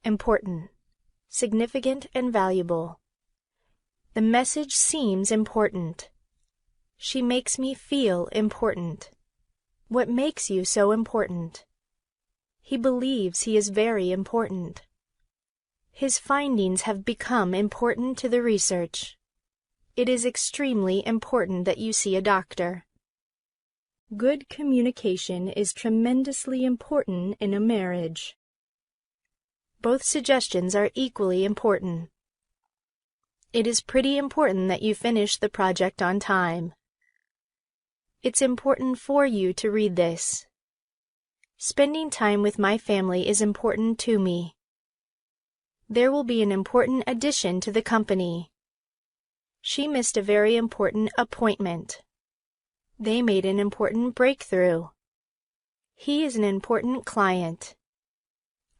Important, significant, and valuable. The message seems important. She makes me feel important. What makes you so important? He believes he is very important. His findings have become important to the research. It is extremely important that you see a doctor. Good communication is tremendously important in a marriage. Both suggestions are equally important. It is pretty important that you finish the project on time. It's important for you to read this. Spending time with my family is important to me. There will be an important addition to the company. She missed a very important appointment. They made an important breakthrough. He is an important client.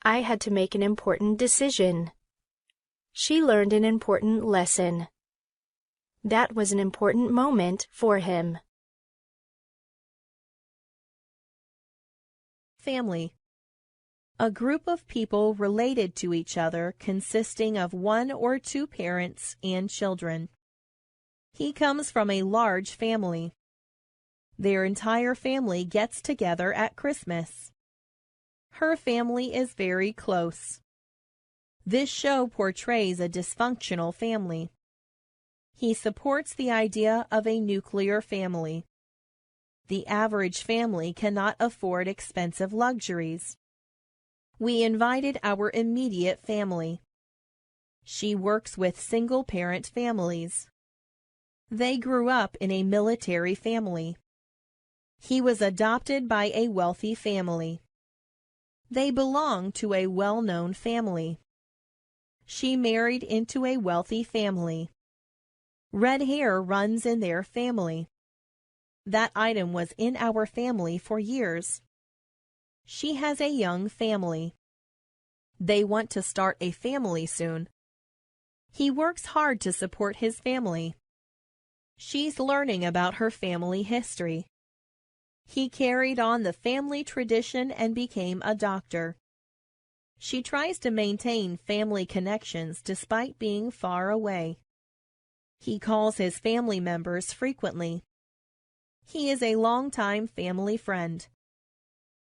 I had to make an important decision. She learned an important lesson. That was an important moment for him. Family. A group of people related to each other consisting of one or two parents and children. He comes from a large family. Their entire family gets together at Christmas. Her family is very close. This show portrays a dysfunctional family. He supports the idea of a nuclear family. The average family cannot afford expensive luxuries. We invited our immediate family. She works with single-parent families. They grew up in a military family. He was adopted by a wealthy family. They belong to a well-known family. She married into a wealthy family. Red hair runs in their family. That item was in our family for years. She has a young family. They want to start a family soon. He works hard to support his family. She's learning about her family history. He carried on the family tradition and became a doctor. She tries to maintain family connections despite being far away. He calls his family members frequently. He is a longtime family friend.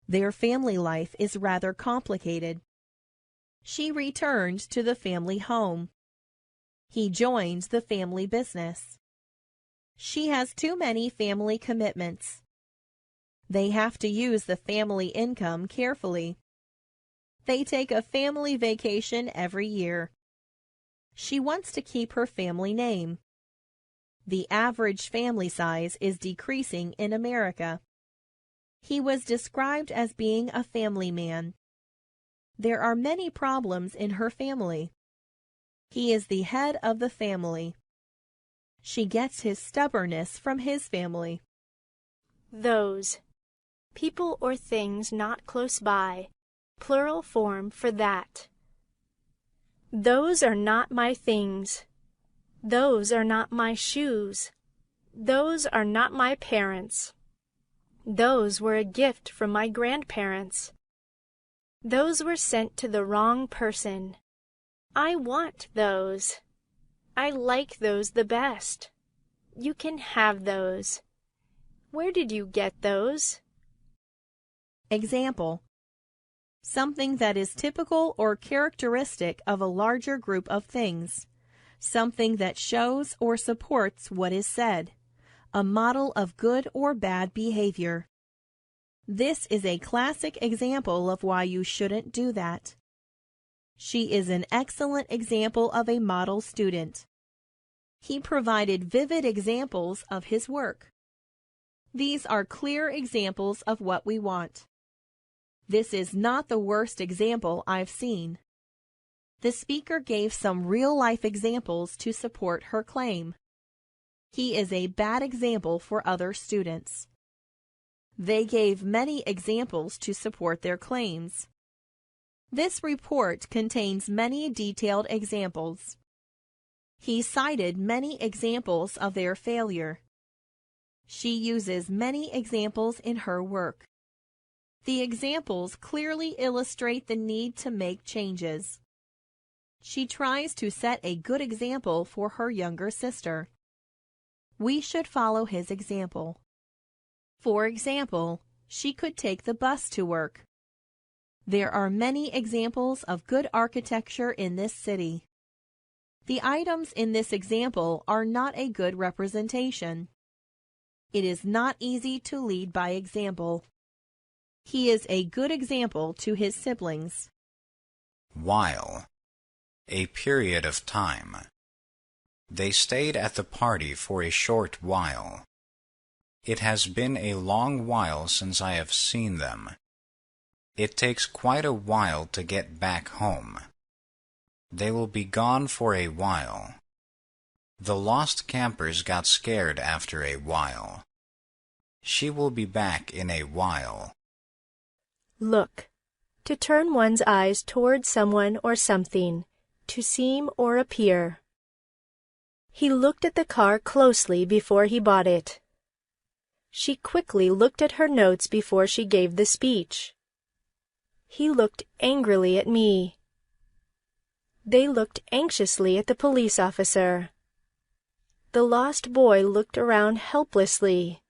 Their family life is rather complicated. She returned to the family home. He joins the family business. She has too many family commitments. They have to use the family income carefully. They take a family vacation every year. She wants to keep her family name. The average family size is decreasing in America. He was described as being a family man. There are many problems in her family. He is the head of the family. She gets his stubbornness from his family. Those. People or things not close by. Plural form for that. Those are not my things. Those are not my shoes. Those are not my parents. Those were a gift from my grandparents. Those were sent to the wrong person. I want those. I like those the best. You can have those. Where did you get those? Example. Something that is typical or characteristic of a larger group of things. Something that shows or supports what is said. A model of good or bad behavior. This is a classic example of why you shouldn't do that. She is an excellent example of a model student. He provided vivid examples of his work. These are clear examples of what we want. This is not the worst example I've seen. The speaker gave some real-life examples to support her claim. He is a bad example for other students. They gave many examples to support their claims. This report contains many detailed examples. He cited many examples of their failure. She uses many examples in her work. The examples clearly illustrate the need to make changes. She tries to set a good example for her younger sister. We should follow his example. For example, she could take the bus to work. There are many examples of good architecture in this city. The items in this example are not a good representation. It is not easy to lead by example. He is a good example to his siblings. While. A period of time. They stayed at the party for a short while. It has been a long while since I have seen them. It takes quite a while to get back home. They will be gone for a while. The lost campers got scared after a while. She will be back in a while. Look. To turn one's eyes toward someone or something. To seem or appear. He looked at the car closely before he bought it. She quickly looked at her notes before she gave the speech. He looked angrily at me. They looked anxiously at the police officer. The lost boy looked around helplessly.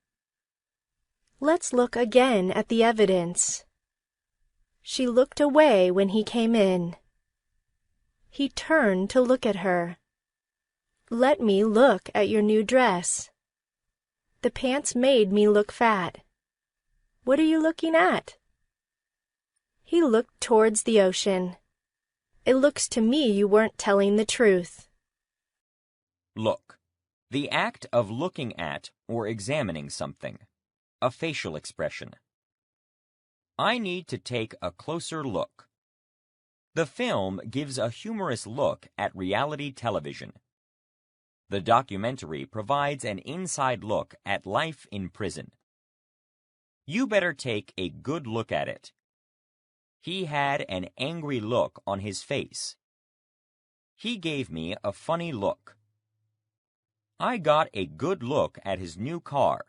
Let's look again at the evidence. She looked away when he came in. He turned to look at her. Let me look at your new dress. The pants made me look fat. What are you looking at? He looked towards the ocean. It looks to me you weren't telling the truth. Look. The act of looking at or examining something. A facial expression. I need to take a closer look. The film gives a humorous look at reality television. The documentary provides an inside look at life in prison. You better take a good look at it. He had an angry look on his face. He gave me a funny look. I got a good look at his new car.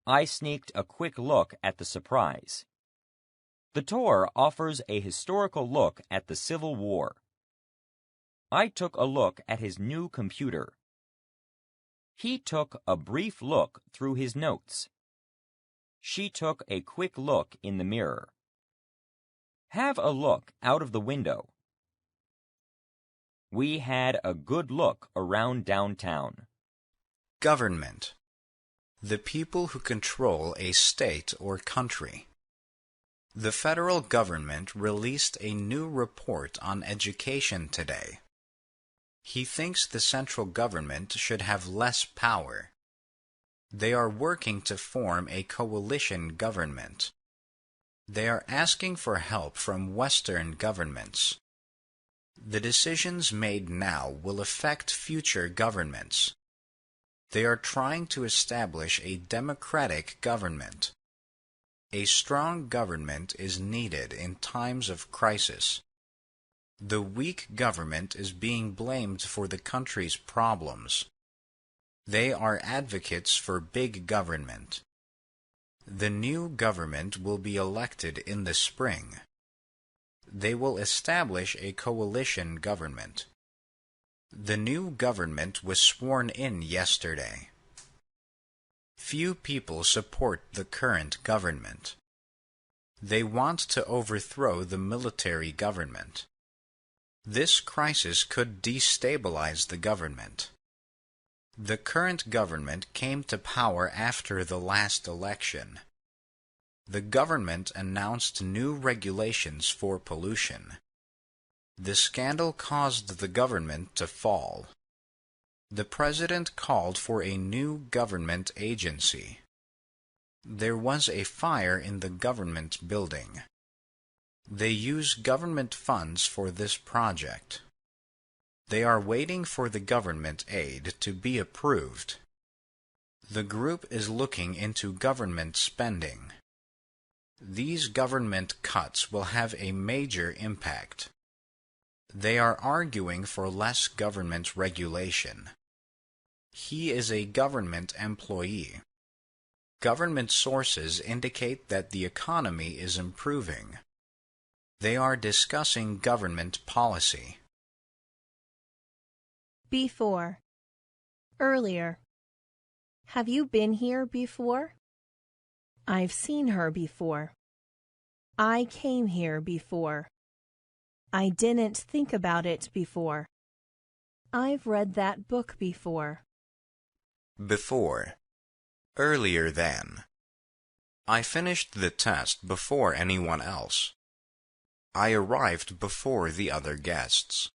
I sneaked a quick look at the surprise. The tour offers a historical look at the Civil War. I took a look at his new computer. He took a brief look through his notes. She took a quick look in the mirror. Have a look out of the window. We had a good look around downtown. Government. The people who control a state or country. The federal government released a new report on education today. He thinks the central government should have less power. They are working to form a coalition government. They are asking for help from Western governments. The decisions made now will affect future governments. They are trying to establish a democratic government. A strong government is needed in times of crisis. The weak government is being blamed for the country's problems. They are advocates for big government. The new government will be elected in the spring. They will establish a coalition government. The new government was sworn in yesterday. Few people support the current government. They want to overthrow the military government. This crisis could destabilize the government. The current government came to power after the last election. The government announced new regulations for pollution. The scandal caused the government to fall. The president called for a new government agency. There was a fire in the government building. They use government funds for this project. They are waiting for the government aid to be approved. The group is looking into government spending. These government cuts will have a major impact. They are arguing for less government regulation. He is a government employee. Government sources indicate that the economy is improving. They are discussing government policy. Before. Earlier. Have you been here before? I've seen her before. I came here before. I didn't think about it before. I've read that book before. Before. Earlier than. I finished the test before anyone else. I arrived before the other guests.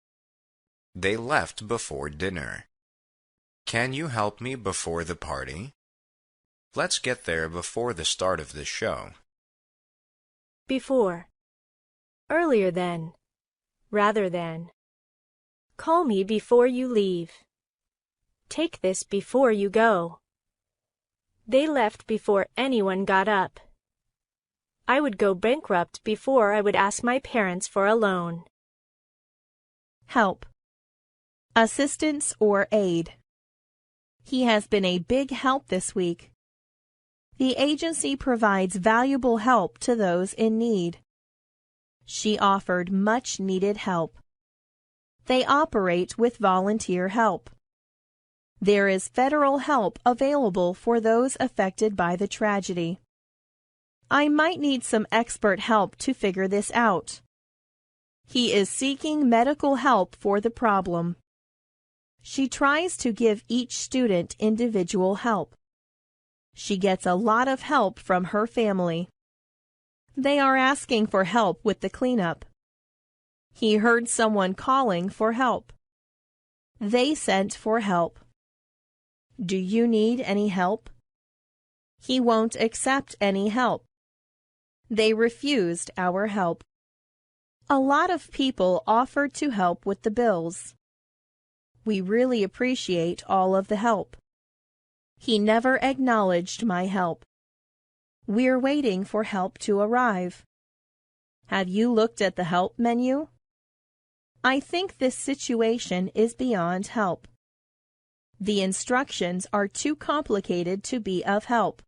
They left before dinner. Can you help me before the party? Let's get there before the start of the show. Before. Earlier than. Rather than. Call me before you leave. Take this before you go. They left before anyone got up. I would go bankrupt before I would ask my parents for a loan. Help. Assistance or aid. He has been a big help this week. The agency provides valuable help to those in need. She offered much-needed help. They operate with volunteer help. There is federal help available for those affected by the tragedy. I might need some expert help to figure this out. He is seeking medical help for the problem. She tries to give each student individual help. She gets a lot of help from her family. They are asking for help with the cleanup. He heard someone calling for help. They sent for help. Do you need any help? He won't accept any help. They refused our help. A lot of people offered to help with the bills. We really appreciate all of the help. He never acknowledged my help. We're waiting for help to arrive. Have you looked at the help menu? I think this situation is beyond help. The instructions are too complicated to be of help.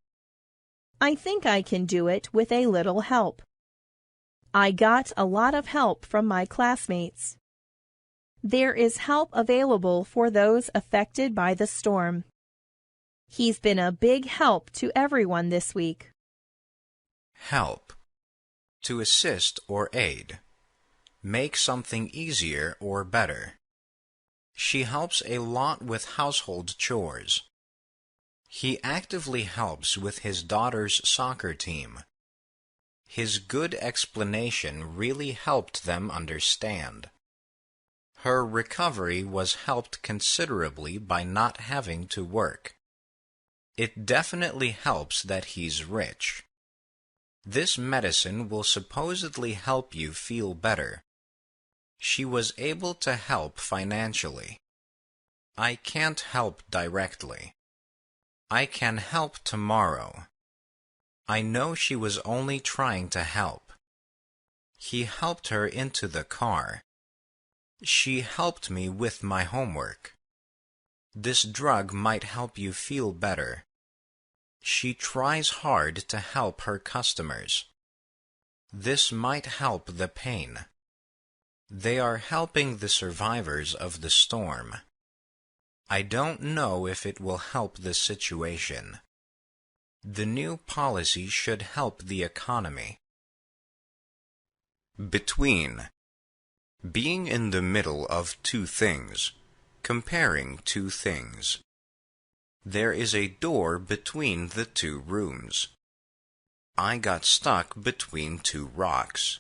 I think I can do it with a little help. I got a lot of help from my classmates. There is help available for those affected by the storm. He's been a big help to everyone this week. Help. To assist or aid. Make something easier or better. She helps a lot with household chores. He actively helps with his daughter's soccer team. His good explanation really helped them understand. Her recovery was helped considerably by not having to work. It definitely helps that he's rich. This medicine will supposedly help you feel better. She was able to help financially. I can't help directly. I can help tomorrow. I know she was only trying to help. He helped her into the car. She helped me with my homework. This drug might help you feel better. She tries hard to help her customers. This might help the pain. They are helping the survivors of the storm. I don't know if it will help the situation. The new policy should help the economy. Between. Being in the middle of two things. Comparing two things. There is a door between the two rooms. I got stuck between two rocks.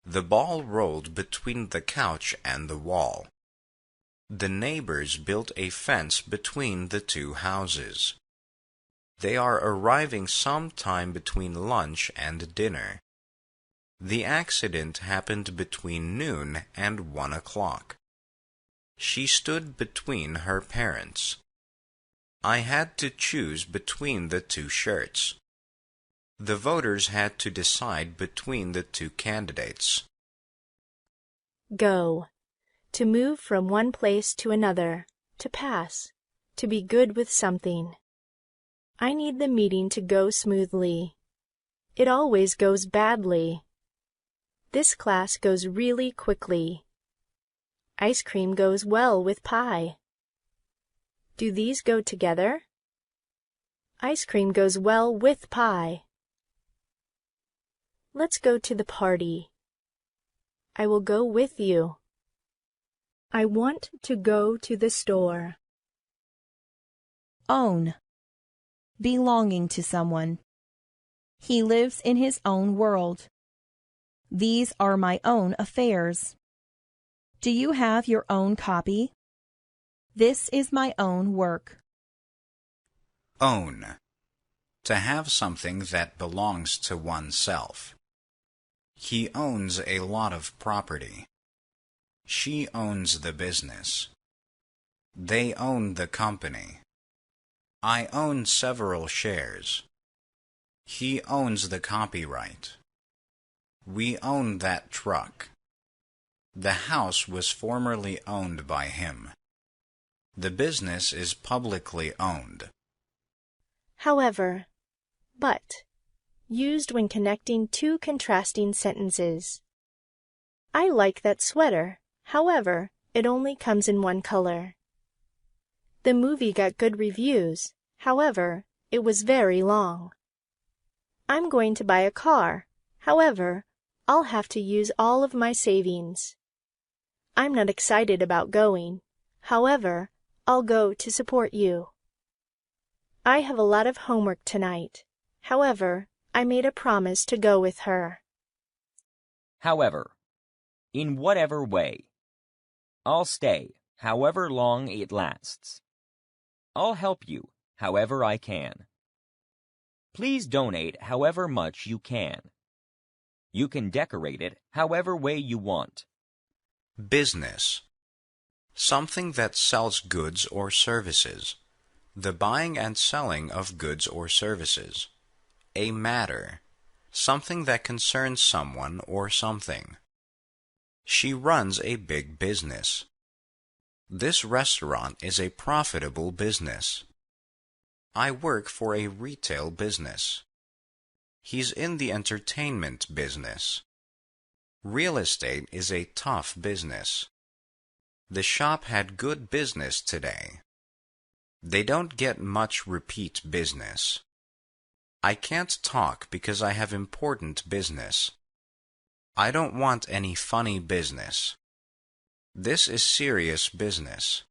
The ball rolled between the couch and the wall. The neighbors built a fence between the two houses. They are arriving sometime between lunch and dinner. The accident happened between noon and 1 o'clock. She stood between her parents. I had to choose between the two shirts. The voters had to decide between the two candidates. Go. To move from one place to another. To pass. To be good with something. I need the meeting to go smoothly. It always goes badly. This class goes really quickly. Ice cream goes well with pie. Do these go together? Ice cream goes well with pie. Let's go to the party. I will go with you. I want to go to the store. Own. Belonging to someone. He lives in his own world. These are my own affairs. Do you have your own copy? This is my own work. Own. To have something that belongs to oneself. He owns a lot of property. She owns the business. They own the company. I own several shares. He owns the copyright. We own that truck. The house was formerly owned by him. The business is publicly owned. However, but, used when connecting two contrasting sentences. I like that sweater, however, it only comes in one color. The movie got good reviews, however, it was very long. I'm going to buy a car, however, I'll have to use all of my savings. I'm not excited about going, however, I'll go to support you. I have a lot of homework tonight, however, I made a promise to go with her. However, in whatever way. I'll stay, however long it lasts. I'll help you, however I can. Please donate however much you can. You can decorate it however way you want. Business. Something that sells goods or services. The buying and selling of goods or services. A matter. Something that concerns someone or something. She runs a big business. This restaurant is a profitable business. I work for a retail business. He's in the entertainment business. Real estate is a tough business. The shop had good business today. They don't get much repeat business. I can't talk because I have important business. I don't want any funny business. This is serious business.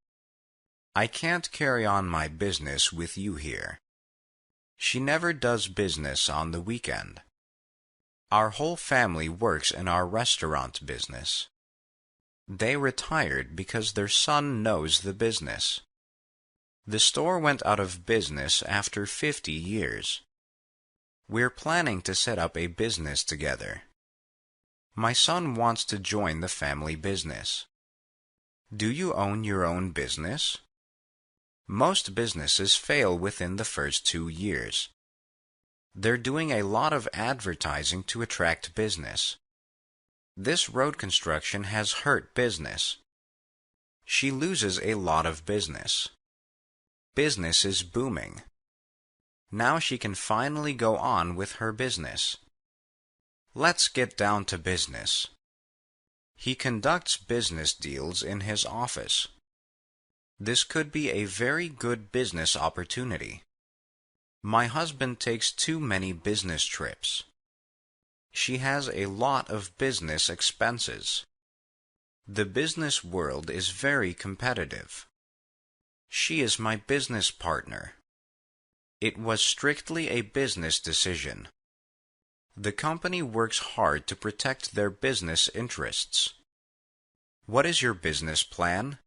I can't carry on my business with you here. She never does business on the weekend. Our whole family works in our restaurant business. They retired because their son knows the business. The store went out of business after 50 years. We're planning to set up a business together. My son wants to join the family business. Do you own your own business? Most businesses fail within the first 2 years. They're doing a lot of advertising to attract business. This road construction has hurt business. She loses a lot of business. Business is booming. Now she can finally go on with her business. Let's get down to business. He conducts business deals in his office. This could be a very good business opportunity. My husband takes too many business trips. She has a lot of business expenses. The business world is very competitive. She is my business partner. It was strictly a business decision. The company works hard to protect their business interests. What is your business plan?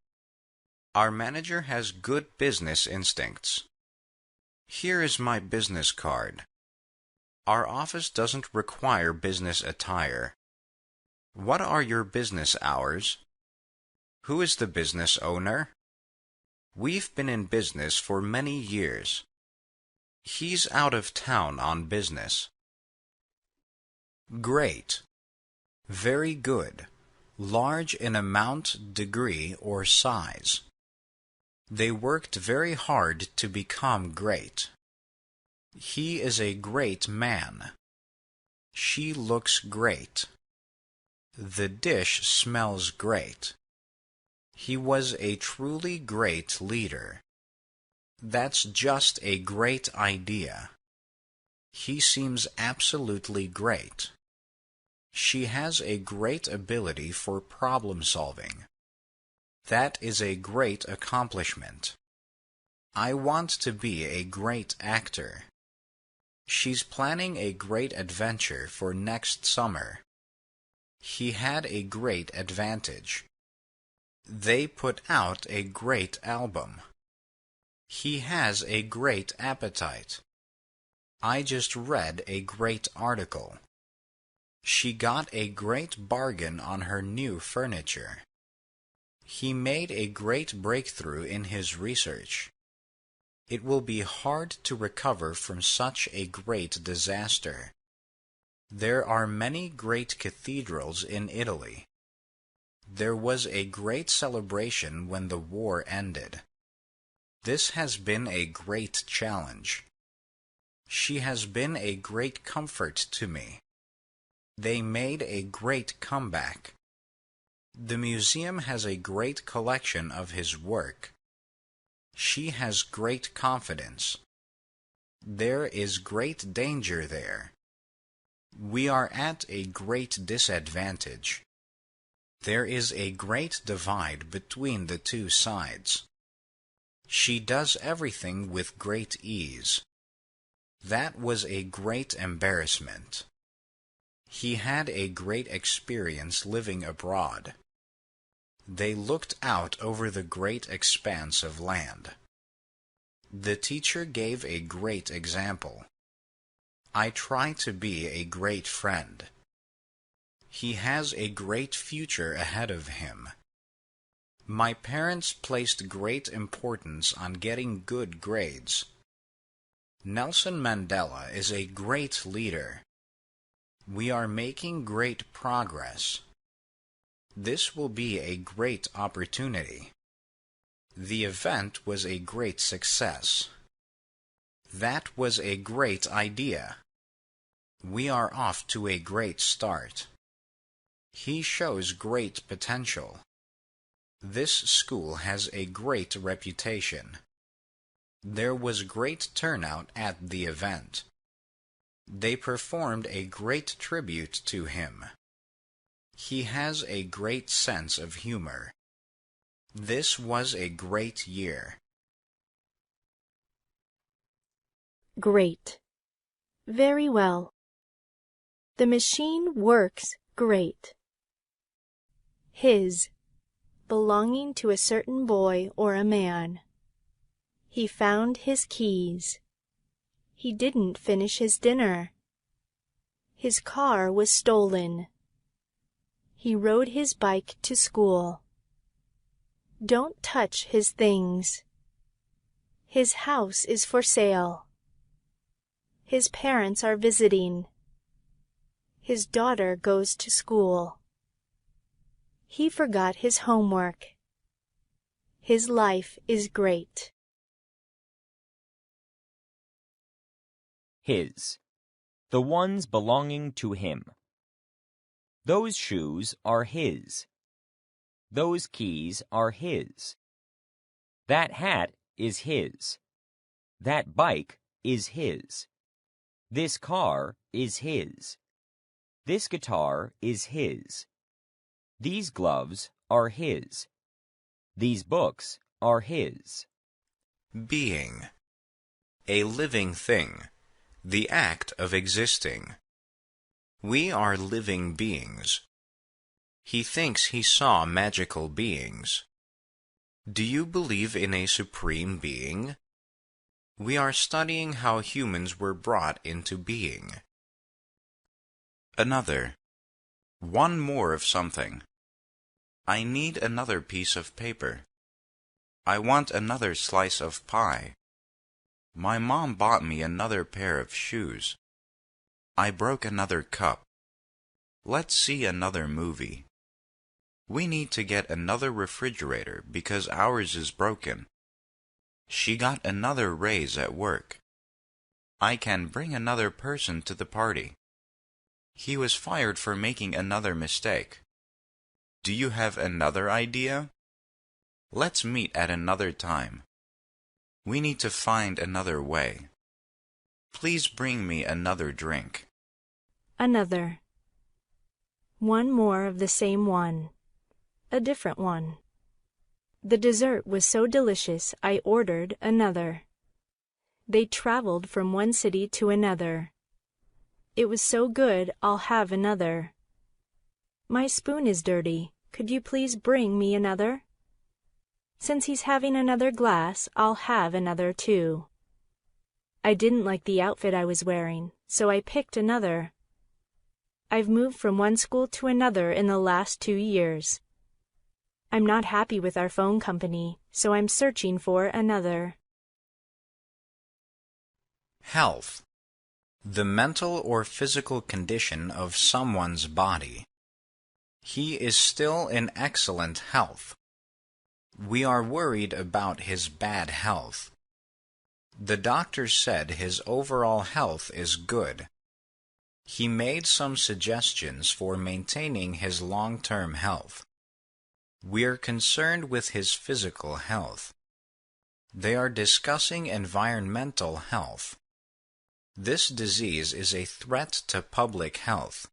Our manager has good business instincts. Here is my business card. Our office doesn't require business attire. What are your business hours? Who is the business owner? We've been in business for many years. He's out of town on business. Great. Very good. Large in amount, degree, or size. They worked very hard to become great. He is a great man. She looks great. The dish smells great. He was a truly great leader. That's just a great idea. He seems absolutely great. She has a great ability for problem solving. That is a great accomplishment. I want to be a great actor. She's planning a great adventure for next summer. He had a great advantage. They put out a great album. He has a great appetite. I just read a great article. She got a great bargain on her new furniture. He made a great breakthrough in his research. It will be hard to recover from such a great disaster. There are many great cathedrals in Italy. There was a great celebration when the war ended. This has been a great challenge. She has been a great comfort to me. They made a great comeback. The museum has a great collection of his work. She has great confidence. There is great danger there. We are at a great disadvantage. There is a great divide between the two sides. She does everything with great ease. That was a great embarrassment. He had a great experience living abroad. They looked out over the great expanse of land. The teacher gave a great example. I try to be a great friend. He has a great future ahead of him. My parents placed great importance on getting good grades. Nelson Mandela is a great leader. We are making great progress. This will be a great opportunity. The event was a great success. That was a great idea. We are off to a great start. He shows great potential. This school has a great reputation. There was great turnout at the event. They performed a great tribute to him. He has a great sense of humor. This was a great year. Great. Very well. The machine works great. His. Belonging to a certain boy or a man. He found his keys. He didn't finish his dinner. His car was stolen. He rode his bike to school. Don't touch his things. His house is for sale. His parents are visiting. His daughter goes to school. He forgot his homework. His life is great. His. The ones belonging to him. Those shoes are his. Those keys are his. That hat is his. That bike is his. This car is his. This guitar is his. These gloves are his. These books are his. Being. A living thing. The act of existing. We are living beings. He thinks he saw magical beings. Do you believe in a supreme being? We are studying how humans were brought into being. Another. One more of something. I need another piece of paper. I want another slice of pie. My mom bought me another pair of shoes. I broke another cup. Let's see another movie. We need to get another refrigerator because ours is broken. She got another raise at work. I can bring another person to the party. He was fired for making another mistake. Do you have another idea? Let's meet at another time. We need to find another way. Please bring me another drink. Another. One more of the same one. A different one. The dessert was so delicious I ordered another. They traveled from one city to another. It was so good I'll have another. My spoon is dirty. Could you please bring me another? Since he's having another glass, I'll have another too. I didn't like the outfit I was wearing, so I picked another. I've moved from one school to another in the last 2 years. I'm not happy with our phone company, so I'm searching for another. Health. The mental or physical condition of someone's body. He is still in excellent health. We are worried about his bad health. The doctor said his overall health is good. He made some suggestions for maintaining his long-term health. We're concerned with his physical health. They are discussing environmental health. This disease is a threat to public health.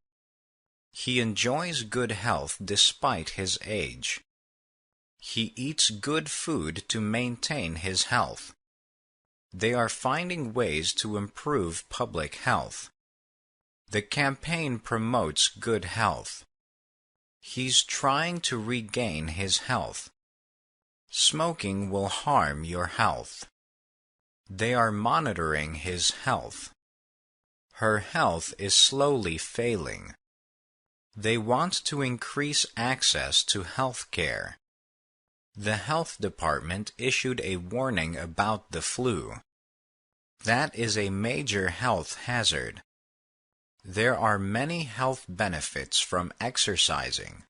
He enjoys good health despite his age. He eats good food to maintain his health. They are finding ways to improve public health. The campaign promotes good health. He's trying to regain his health. Smoking will harm your health. They are monitoring his health. Her health is slowly failing. They want to increase access to health care. The health department issued a warning about the flu. That is a major health hazard. There are many health benefits from exercising.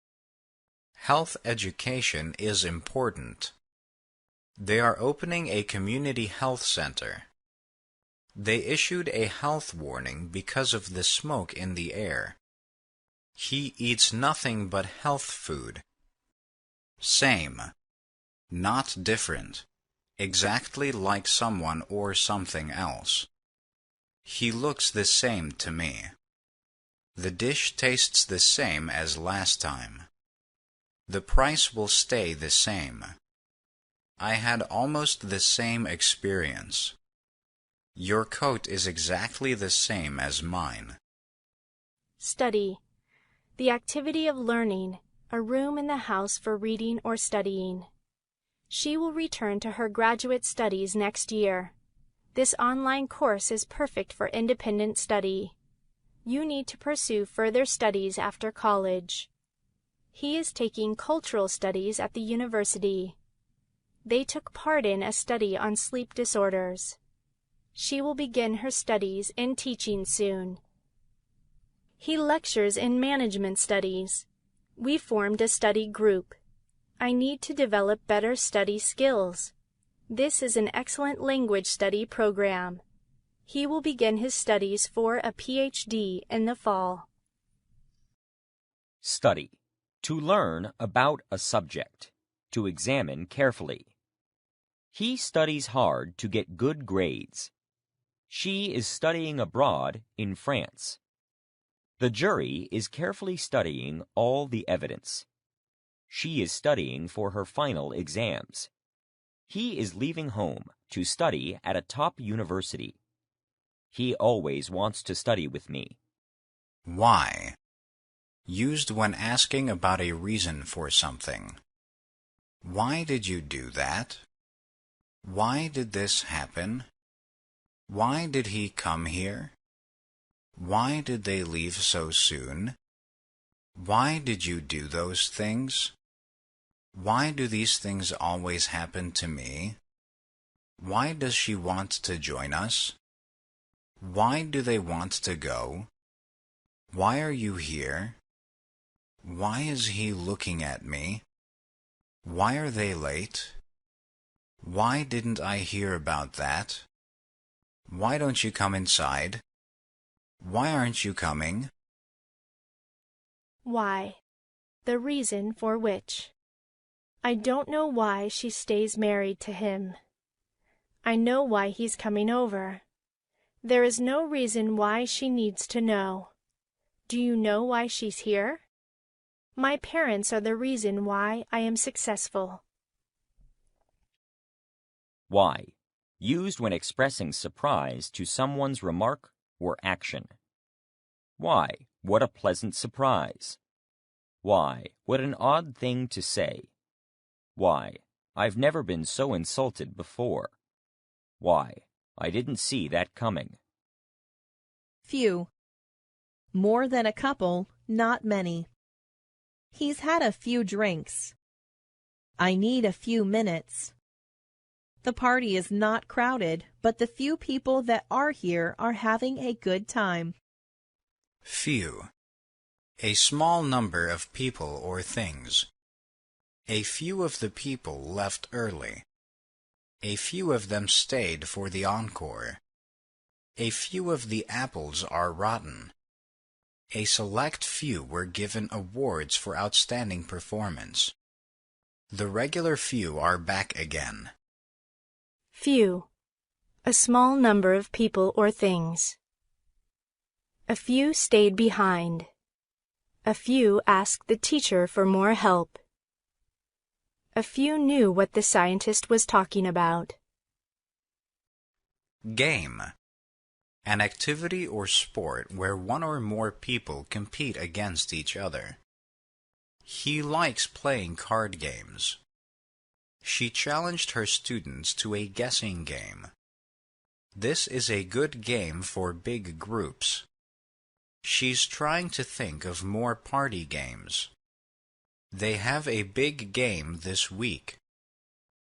Health education is important. They are opening a community health center. They issued a health warning because of the smoke in the air. He eats nothing but health food. Same. Not different. Exactly like someone or something else. He looks the same to me. The dish tastes the same as last time. The price will stay the same. I had almost the same experience. Your coat is exactly the same as mine. Study. The activity of learning, a room in the house for reading or studying. She will return to her graduate studies next year. This online course is perfect for independent study. You need to pursue further studies after college. He is taking cultural studies at the university. They took part in a study on sleep disorders. She will begin her studies in teaching soon. He lectures in management studies. We formed a study group. I need to develop better study skills. This is an excellent language study program. He will begin his studies for a PhD in the fall. Study. To learn about a subject. To examine carefully. He studies hard to get good grades. She is studying abroad in France. The jury is carefully studying all the evidence. She is studying for her final exams. He is leaving home to study at a top university. He always wants to study with me. Why? Used when asking about a reason for something. Why did you do that? Why did this happen? Why did he come here? Why did they leave so soon? Why did you do those things? Why do these things always happen to me? Why does she want to join us? Why do they want to go? Why are you here? Why is he looking at me? Why are they late? Why didn't I hear about that? Why don't you come inside? Why aren't you coming? Why? The reason for which. I don't know why she stays married to him. I know why he's coming over. There is no reason why she needs to know. Do you know why she's here? My parents are the reason why I am successful. Why? Used when expressing surprise to someone's remark or action. Why? What a pleasant surprise. Why? What an odd thing to say. Why? I've never been so insulted before. Why? I didn't see that coming. Few. More than a couple, not many. He's had a few drinks. I need a few minutes. The party is not crowded, but the few people that are here are having a good time. Few. A small number of people or things. A few of the people left early. A few of them stayed for the encore. A few of the apples are rotten. A select few were given awards for outstanding performance. The regular few are back again. Few. A small number of people or things. A few stayed behind. A few asked the teacher for more help. A few knew what the scientist was talking about. Game. An activity or sport where one or more people compete against each other. He likes playing card games. She challenged her students to a guessing game. This is a good game for big groups. She's trying to think of more party games. They have a big game this week.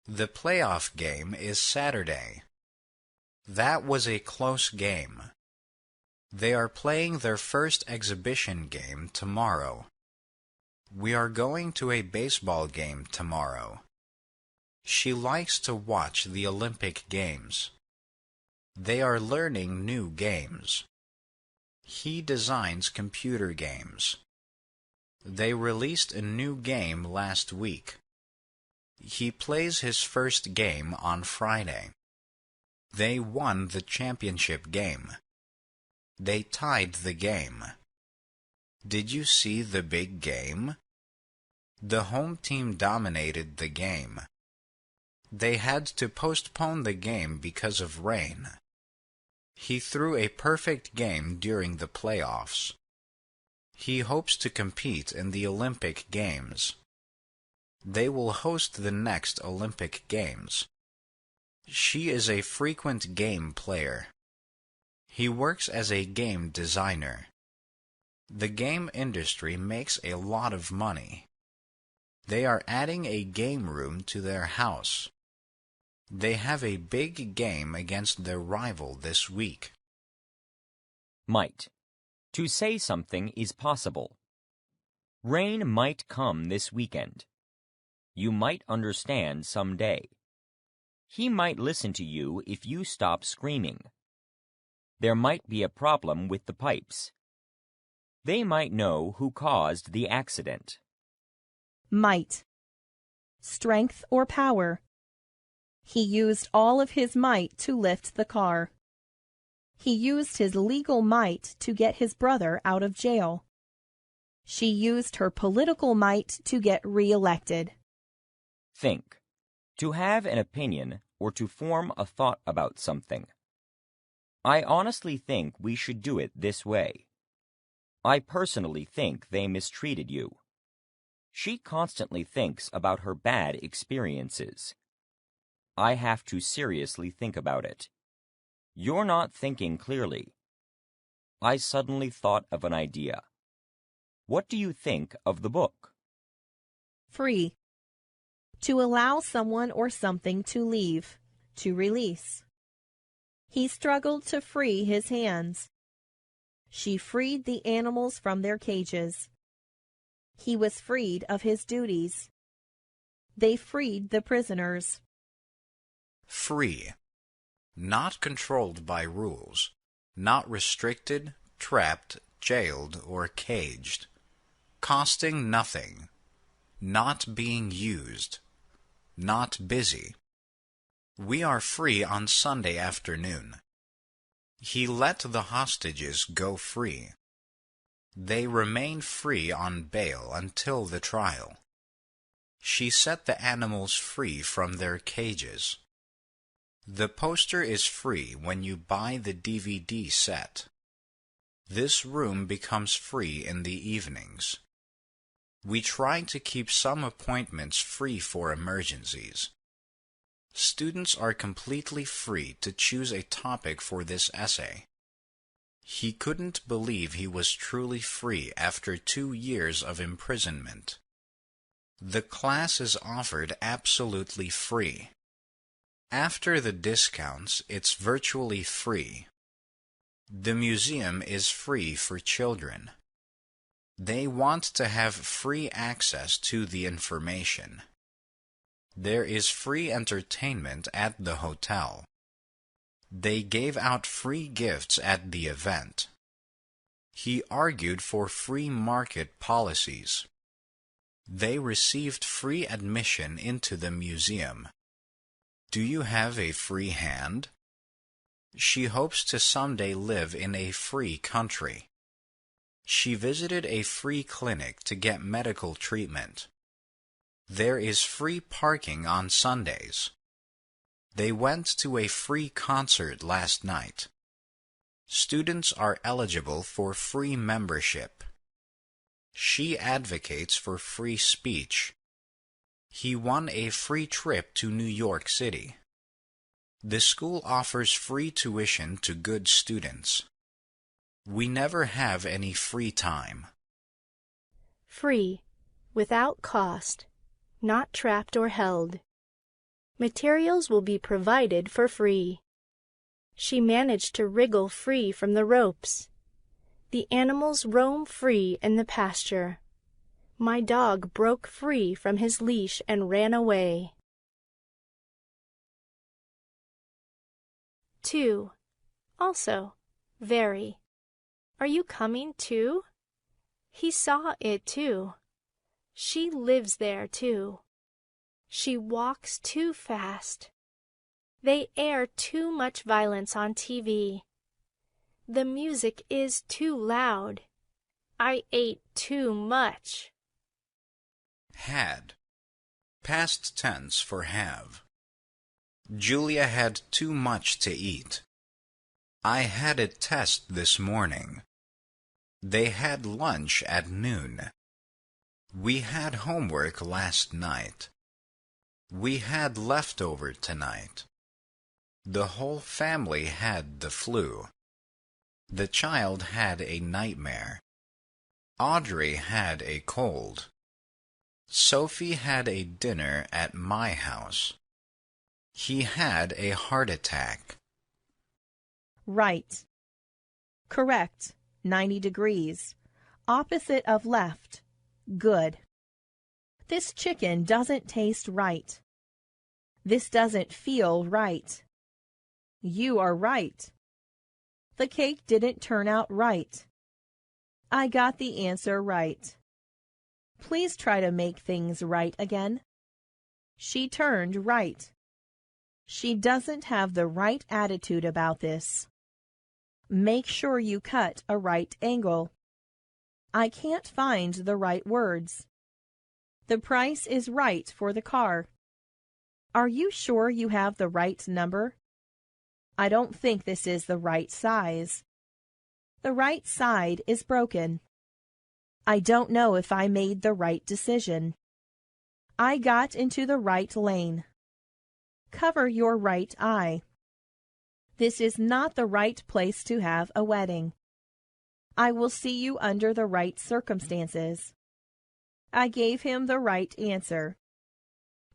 The playoff game is Saturday. That was a close game. They are playing their first exhibition game tomorrow. We are going to a baseball game tomorrow. She likes to watch the Olympic Games. They are learning new games. He designs computer games. They released a new game last week. He plays his first game on Friday. They won the championship game. They tied the game. Did you see the big game? The home team dominated the game. They had to postpone the game because of rain. He threw a perfect game during the playoffs. He hopes to compete in the Olympic Games. They will host the next Olympic Games. She is a frequent game player. He works as a game designer. The game industry makes a lot of money. They are adding a game room to their house. They have a big game against their rival this week. Might. To say something is possible. Rain might come this weekend. You might understand someday. He might listen to you if you stop screaming. There might be a problem with the pipes. They might know who caused the accident. Might. Strength or power. He used all of his might to lift the car. He used his legal might to get his brother out of jail. She used her political might to get re-elected. Think. To have an opinion or to form a thought about something. I honestly think we should do it this way. I personally think they mistreated you. She constantly thinks about her bad experiences. I have to seriously think about it. You're not thinking clearly. I suddenly thought of an idea. What do you think of the book? Free. To allow someone or something to leave, to release. He struggled to free his hands. She freed the animals from their cages. He was freed of his duties. They freed the prisoners. Free. not controlled by rules, not restricted, trapped, jailed, or caged, costing nothing, not being used, not busy. We are free on Sunday afternoon. He let the hostages go free. They remain free on bail until the trial. She set the animals free from their cages. The poster is free when you buy the DVD set. This room becomes free in the evenings. We try to keep some appointments free for emergencies. Students are completely free to choose a topic for this essay. He couldn't believe he was truly free after 2 years of imprisonment. The class is offered absolutely free. After the discounts, it's virtually free. The museum is free for children. They want to have free access to the information. There is free entertainment at the hotel. They gave out free gifts at the event. He argued for free market policies. They received free admission into the museum. Do you have a free hand? She hopes to someday live in a free country. She visited a free clinic to get medical treatment. There is free parking on Sundays. They went to a free concert last night. Students are eligible for free membership. She advocates for free speech. He won a free trip to New York City. The school offers free tuition to good students. We never have any free time. Free, without cost, not trapped or held. Materials will be provided for free. She managed to wriggle free from the ropes. The animals roam free in the pasture. My dog broke free from his leash and ran away. 2. Also, very. Are you coming too? He saw it too. She lives there too. She walks too fast. They air too much violence on TV. The music is too loud. I ate too much. Had. Past tense for have. Julia had too much to eat. I had a test this morning. They had lunch at noon. We had homework last night. We had leftover tonight. The whole family had the flu. The child had a nightmare. Audrey had a cold. Sophie had a dinner at my house. He had a heart attack. Right. Correct. 90 degrees. Opposite of left. Good. This chicken doesn't taste right. This doesn't feel right. You are right. The cake didn't turn out right. I got the answer right. Please try to make things right again. She turned right. She doesn't have the right attitude about this. Make sure you cut a right angle. I can't find the right words. The price is right for the car. Are you sure you have the right number? I don't think this is the right size. The right side is broken. I don't know if I made the right decision. I got into the right lane. Cover your right eye. This is not the right place to have a wedding. I will see you under the right circumstances. I gave him the right answer.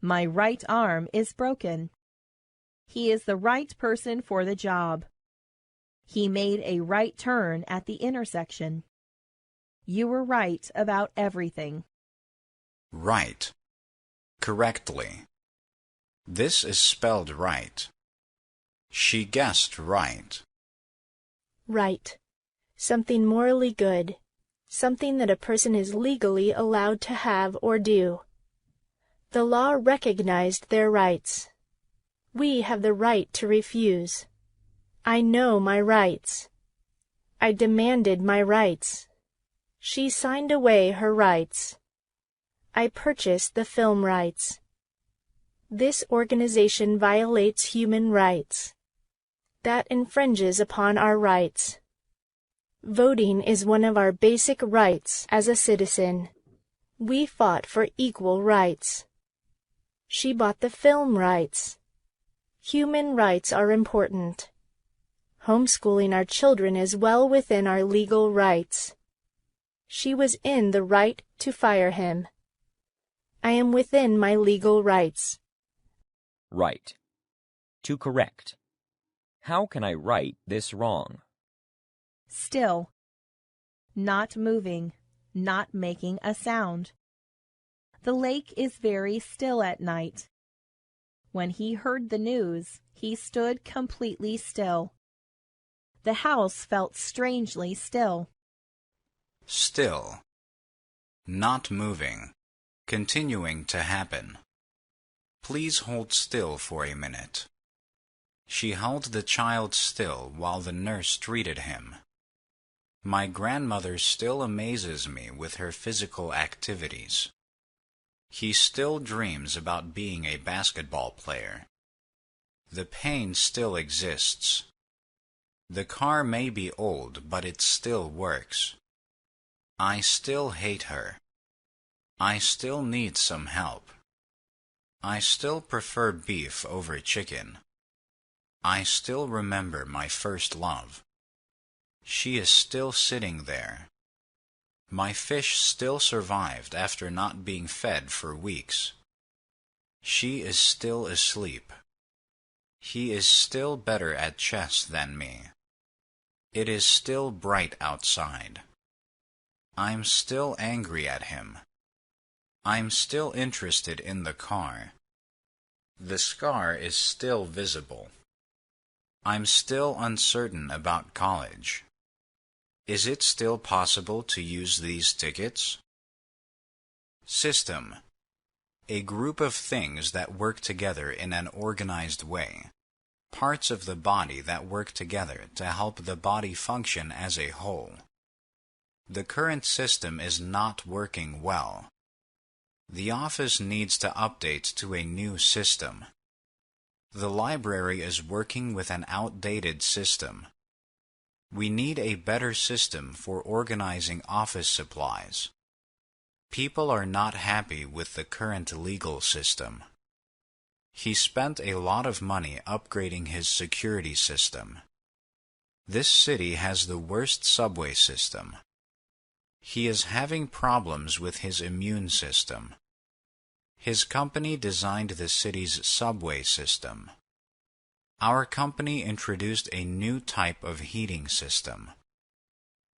My right arm is broken. He is the right person for the job. He made a right turn at the intersection. You were right about everything. Right. Correctly. This is spelled right. She guessed right. Right. Something morally good. Something that a person is legally allowed to have or do. The law recognized their rights. We have the right to refuse. I know my rights. I demanded my rights. She signed away her rights. I purchased the film rights. This organization violates human rights. That infringes upon our rights. Voting is one of our basic rights as a citizen. We fought for equal rights. She bought the film rights. Human rights are important. Homeschooling our children is well within our legal rights. She was in the right to fire him. I am within my legal rights. Right. To correct. How can I right this wrong? Still. Not moving, not making a sound. The lake is very still at night. When he heard the news, he stood completely still. The house felt strangely still. Still. Not moving. Continuing to happen. Please hold still for a minute. She held the child still while the nurse treated him. My grandmother still amazes me with her physical activities. He still dreams about being a basketball player. The pain still exists. The car may be old, but it still works. I still hate her. I still need some help. I still prefer beef over chicken. I still remember my first love. She is still sitting there. My fish still survived after not being fed for weeks. She is still asleep. He is still better at chess than me. It is still bright outside. I'm still angry at him. I'm still interested in the car. The scar is still visible. I'm still uncertain about college. Is it still possible to use these tickets? System. A group of things that work together in an organized way. Parts of the body that work together to help the body function as a whole. The current system is not working well. The office needs to update to a new system. The library is working with an outdated system. We need a better system for organizing office supplies. People are not happy with the current legal system. He spent a lot of money upgrading his security system. This city has the worst subway system. He is having problems with his immune system. His company designed the city's subway system. Our company introduced a new type of heating system.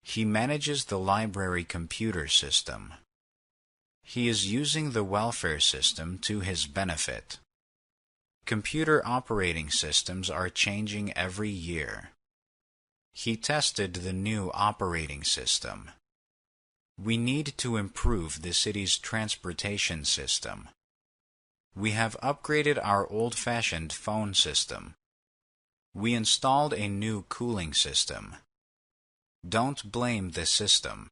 He manages the library computer system. He is using the welfare system to his benefit. Computer operating systems are changing every year. He tested the new operating system. We need to improve the city's transportation system. We have upgraded our old-fashioned phone system. We installed a new cooling system. Don't blame the system.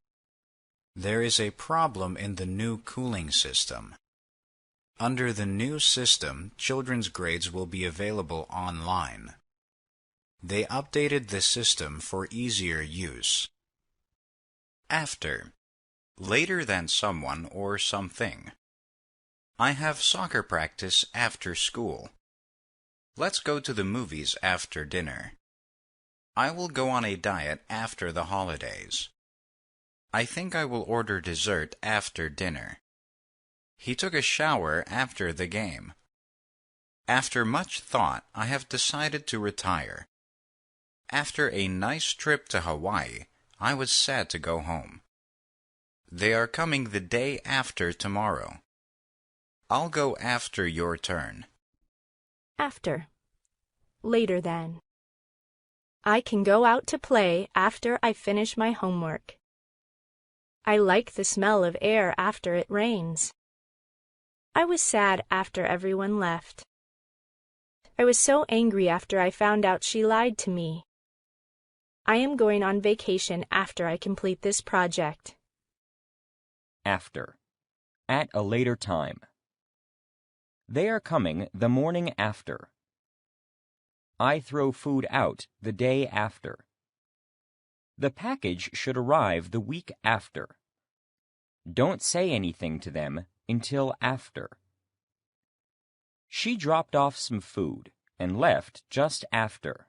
There is a problem in the new cooling system. Under the new system, children's grades will be available online. They updated the system for easier use. After. Later than someone or something. I have soccer practice after school. Let's go to the movies after dinner. I will go on a diet after the holidays. I think I will order dessert after dinner. He took a shower after the game. After much thought, I have decided to retire. After a nice trip to Hawaii, I was sad to go home. They are coming the day after tomorrow. I'll go after your turn. After. Later then. I can go out to play after I finish my homework. I like the smell of air after it rains. I was sad after everyone left. I was so angry after I found out she lied to me. I am going on vacation after I complete this project. After. At a later time. They are coming the morning after. I throw food out the day after. The package should arrive the week after. Don't say anything to them until after. She dropped off some food and left just after.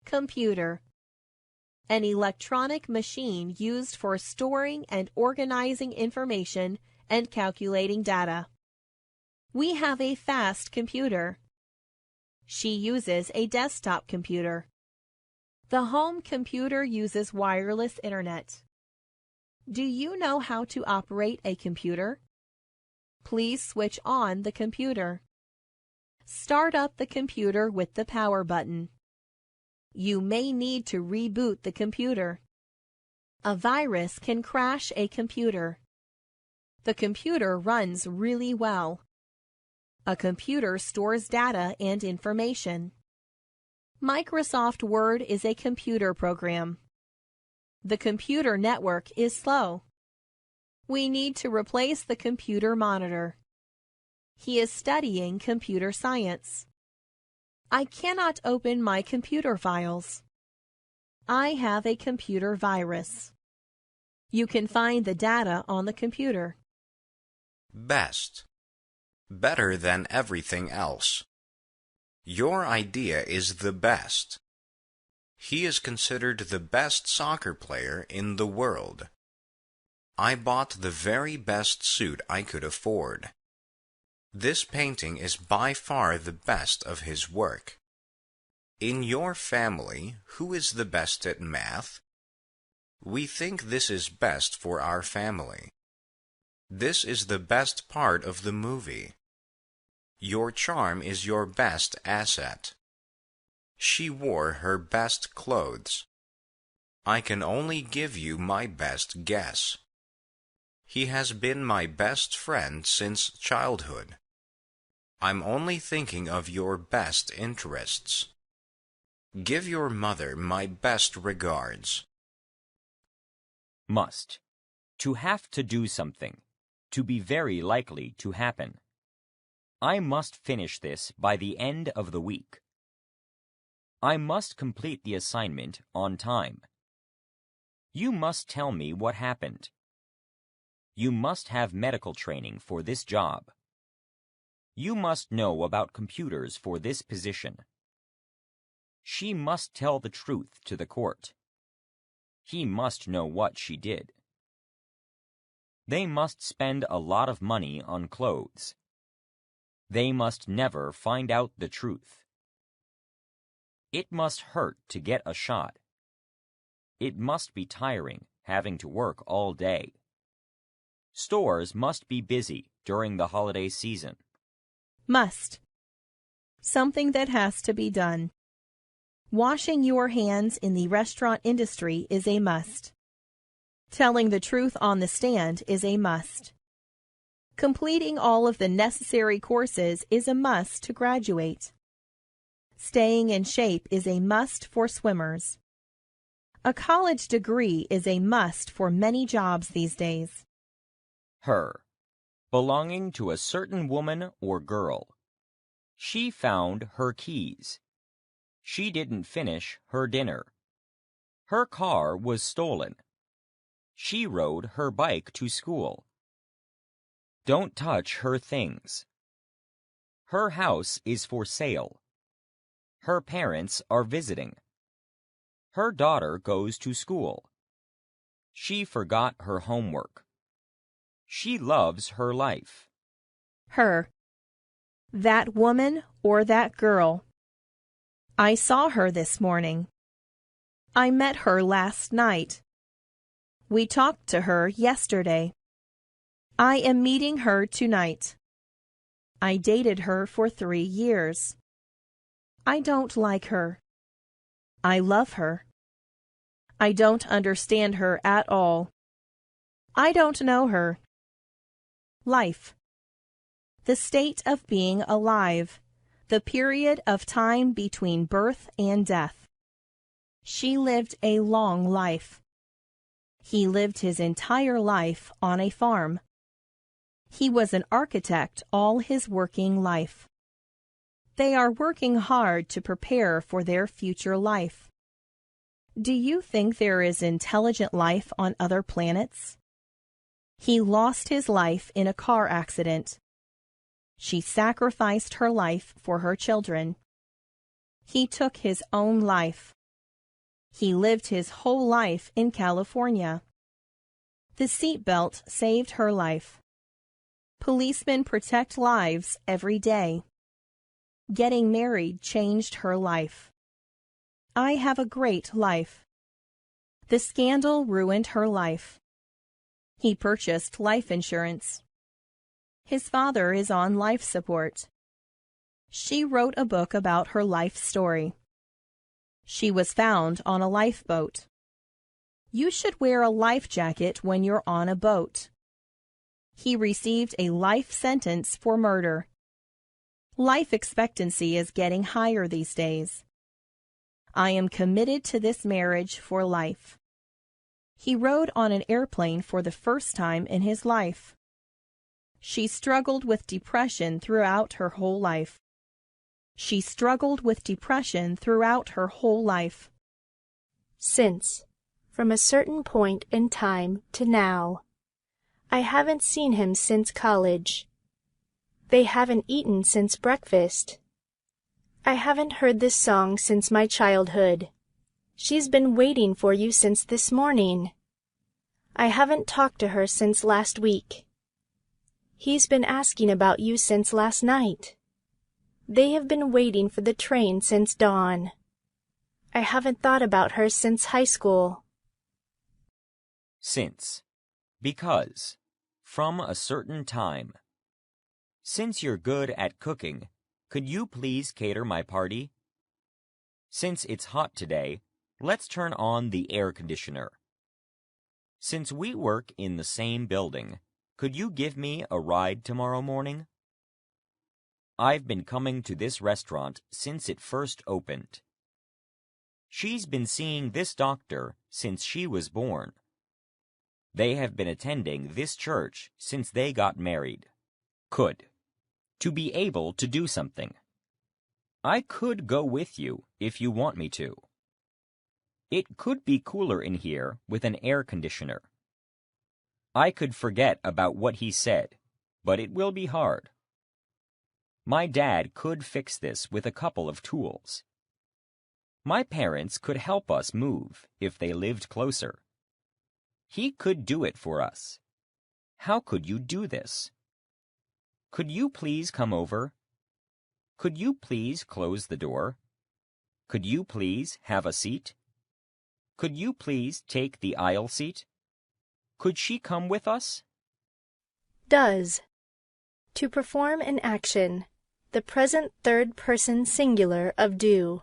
Computer. An electronic machine used for storing and organizing information and calculating data. We have a fast computer. She uses a desktop computer. The home computer uses wireless internet. Do you know how to operate a computer? Please switch on the computer. Start up the computer with the power button. You may need to reboot the computer. A virus can crash a computer. The computer runs really well. A computer stores data and information. Microsoft Word is a computer program. The computer network is slow. We need to replace the computer monitor. He is studying computer science. I cannot open my computer files. I have a computer virus. You can find the data on the computer. Best. Better than everything else. Your idea is the best. He is considered the best soccer player in the world. I bought the very best suit I could afford. This painting is by far the best of his work. In your family, who is the best at math? We think this is best for our family. This is the best part of the movie. Your charm is your best asset. She wore her best clothes. I can only give you my best guess. He has been my best friend since childhood. I'm only thinking of your best interests. Give your mother my best regards. Must. To have to do something. To be very likely to happen. I must finish this by the end of the week. I must complete the assignment on time. You must tell me what happened. You must have medical training for this job. You must know about computers for this position. She must tell the truth to the court. He must know what she did. They must spend a lot of money on clothes. They must never find out the truth. It must hurt to get a shot. It must be tiring having to work all day. Stores must be busy during the holiday season. Must. Something that has to be done. Washing your hands in the restaurant industry is a must. Telling the truth on the stand is a must. Completing all of the necessary courses is a must to graduate. Staying in shape is a must for swimmers. A college degree is a must for many jobs these days. Her. Belonging to a certain woman or girl. She found her keys. She didn't finish her dinner. Her car was stolen. She rode her bike to school. Don't touch her things. Her house is for sale. Her parents are visiting. Her daughter goes to school. She forgot her homework. She loves her life. Her. That woman or that girl. I saw her this morning. I met her last night. We talked to her yesterday. I am meeting her tonight. I dated her for 3 years. I don't like her. I love her. I don't understand her at all. I don't know her. Life. The state of being alive, the period of time between birth and death. She lived a long life. He lived his entire life on a farm. He was an architect all his working life. They are working hard to prepare for their future life. Do you think there is intelligent life on other planets? He lost his life in a car accident. She sacrificed her life for her children. He took his own life. He lived his whole life in California. The seatbelt saved her life. Policemen protect lives every day. Getting married changed her life. I have a great life. The scandal ruined her life. He purchased life insurance. His father is on life support. She wrote a book about her life story. She was found on a lifeboat. You should wear a life jacket when you're on a boat. He received a life sentence for murder. Life expectancy is getting higher these days. I am committed to this marriage for life. He rode on an airplane for the first time in his life. She struggled with depression throughout her whole life. She struggled with depression throughout her whole life. Since, from a certain point in time to now. I haven't seen him since college. They haven't eaten since breakfast. I haven't heard this song since my childhood. She's been waiting for you since this morning. I haven't talked to her since last week. He's been asking about you since last night. They have been waiting for the train since dawn. I haven't thought about her since high school. Since. Because. From a certain time. Since you're good at cooking, could you please cater my party? Since it's hot today, let's turn on the air conditioner. Since we work in the same building, could you give me a ride tomorrow morning? I've been coming to this restaurant since it first opened. She's been seeing this doctor since she was born. They have been attending this church since they got married. Could. To be able to do something. I could go with you if you want me to. It could be cooler in here with an air conditioner. I could forget about what he said, but it will be hard. My dad could fix this with a couple of tools. My parents could help us move if they lived closer. He could do it for us. How could you do this? Could you please come over? Could you please close the door? Could you please have a seat? Could you please take the aisle seat? Could she come with us? Does. To perform an action, the present third person singular of do.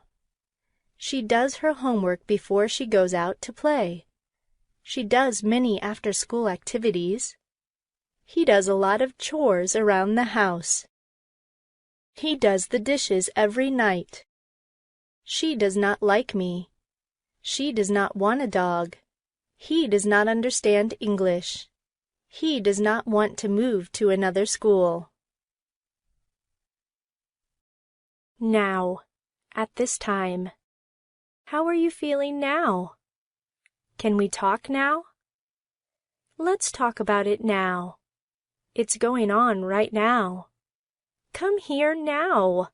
She does her homework before she goes out to play. She does many after-school activities. He does a lot of chores around the house. He does the dishes every night. She does not like me. She does not want a dog. He does not understand English. He does not want to move to another school. Now, at this time. How are you feeling now? Can we talk now? Let's talk about it now. It's going on right now. Come here now.